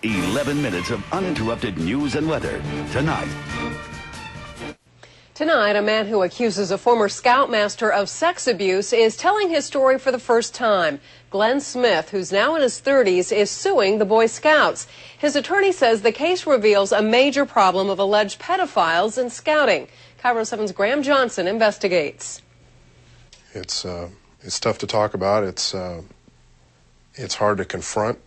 11 minutes of uninterrupted news and weather tonight. Tonight, a man who accuses a former Scoutmaster of sex abuse is telling his story for the first time. Glenn Smith, who's now in his 30s, is suing the Boy Scouts. His attorney says the case reveals a major problem of alleged pedophiles in scouting. KIRO 7's Graham Johnson investigates. It's tough to talk about. It's hard to confront.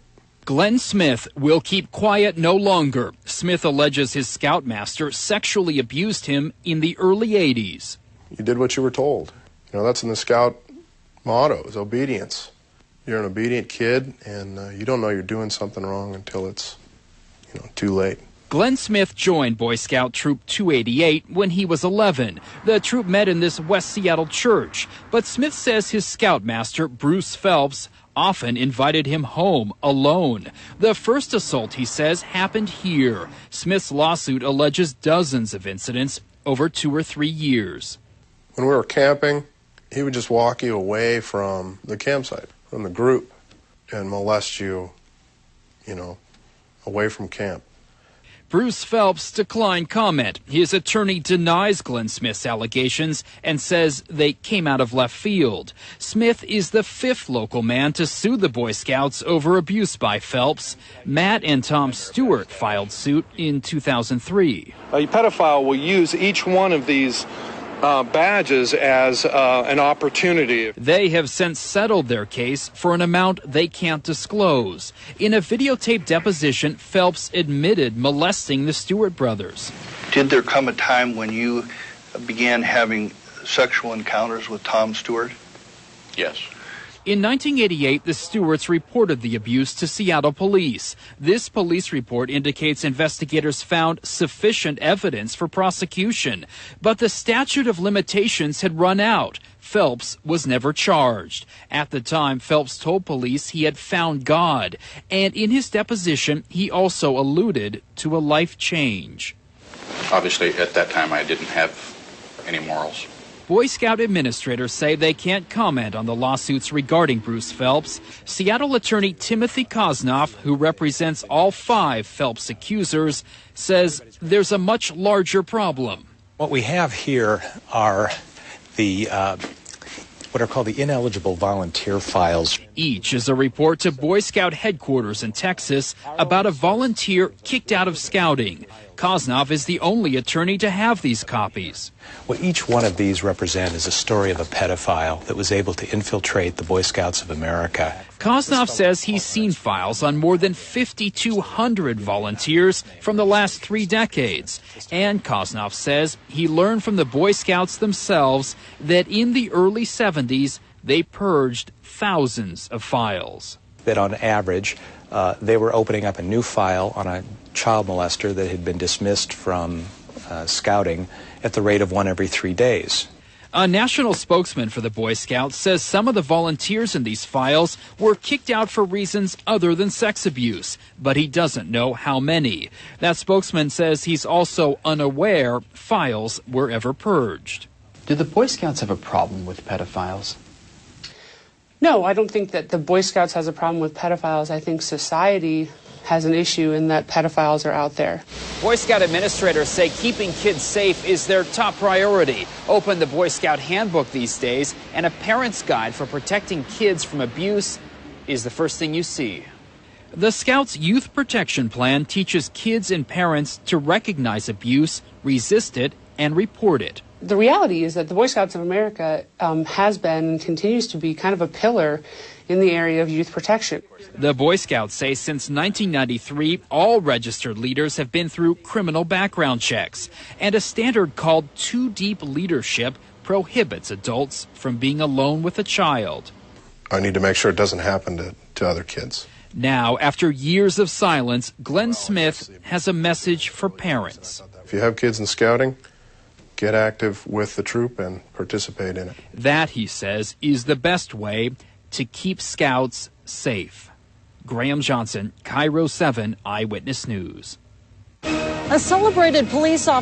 Glenn Smith will keep quiet no longer. Smith alleges his Scoutmaster sexually abused him in the early 80s. You did what you were told. You know, that's in the Scout motto, is obedience. You're an obedient kid, and you don't know you're doing something wrong until it's, too late. Glenn Smith joined Boy Scout Troop 288 when he was 11. The troop met in this West Seattle church, but Smith says his Scoutmaster, Bruce Phelps, often invited him home alone. The first assault, he says, happened here. Smith's lawsuit alleges dozens of incidents over 2 or 3 years. When we were camping, he would just walk you away from the campsite, from the group, and molest you, away from camp. Bruce Phelps declined comment. His attorney denies Glenn Smith's allegations and says they came out of left field. Smith is the 5th local man to sue the Boy Scouts over abuse by Phelps. Matt and Tom Stewart filed suit in 2003. A pedophile will use each one of these badges as an opportunity. They have since settled their case for an amount they can't disclose. In a videotaped deposition, Phelps admitted molesting the Stewart brothers. Did there come a time when you began having sexual encounters with Tom Stewart? Yes. In 1988, the Stewarts reported the abuse to Seattle police. This police report indicates investigators found sufficient evidence for prosecution, but the statute of limitations had run out. Phelps was never charged. At the time, Phelps told police he had found God, and in his deposition, he also alluded to a life change. Obviously, at that time, I didn't have any morals. Boy Scout administrators say they can't comment on the lawsuits regarding Bruce Phelps. Seattle attorney Timothy Kosnoff, who represents all 5 Phelps accusers, says there's a much larger problem. What we have here are the what are called the ineligible volunteer files. Each is a report to Boy Scout headquarters in Texas about a volunteer kicked out of scouting. Kosnoff is the only attorney to have these copies. What each one of these represent is a story of a pedophile that was able to infiltrate the Boy Scouts of America. Kosnoff says he's seen files on more than 5,200 volunteers from the last 3 decades. And Kosnoff says he learned from the Boy Scouts themselves that in the early 70s, they purged thousands of files. That on average, they were opening up a new file on a child molester that had been dismissed from scouting at the rate of 1 every 3 days. A national spokesman for the Boy Scouts says some of the volunteers in these files were kicked out for reasons other than sex abuse, but he doesn't know how many. That spokesman says he's also unaware files were ever purged. Do the Boy Scouts have a problem with pedophiles? No, I don't think that the Boy Scouts has a problem with pedophiles. I think society has an issue in that pedophiles are out there. Boy Scout administrators say keeping kids safe is their top priority. Open the Boy Scout handbook these days, and a parent's guide for protecting kids from abuse is the first thing you see. The Scouts' Youth Protection Plan teaches kids and parents to recognize abuse, resist it, and report it. The reality is that the Boy Scouts of America has been and continues to be kind of a pillar in the area of youth protection. The Boy Scouts say since 1993, all registered leaders have been through criminal background checks, and a standard called too deep leadership prohibits adults from being alone with a child. I need to make sure it doesn't happen to other kids. Now, after years of silence, Glenn Smith has a message for parents. If you have kids in scouting, get active with the troop and participate in it. That, he says, is the best way to keep Scouts safe. Graham Johnson, KIRO 7 Eyewitness News. A celebrated police officer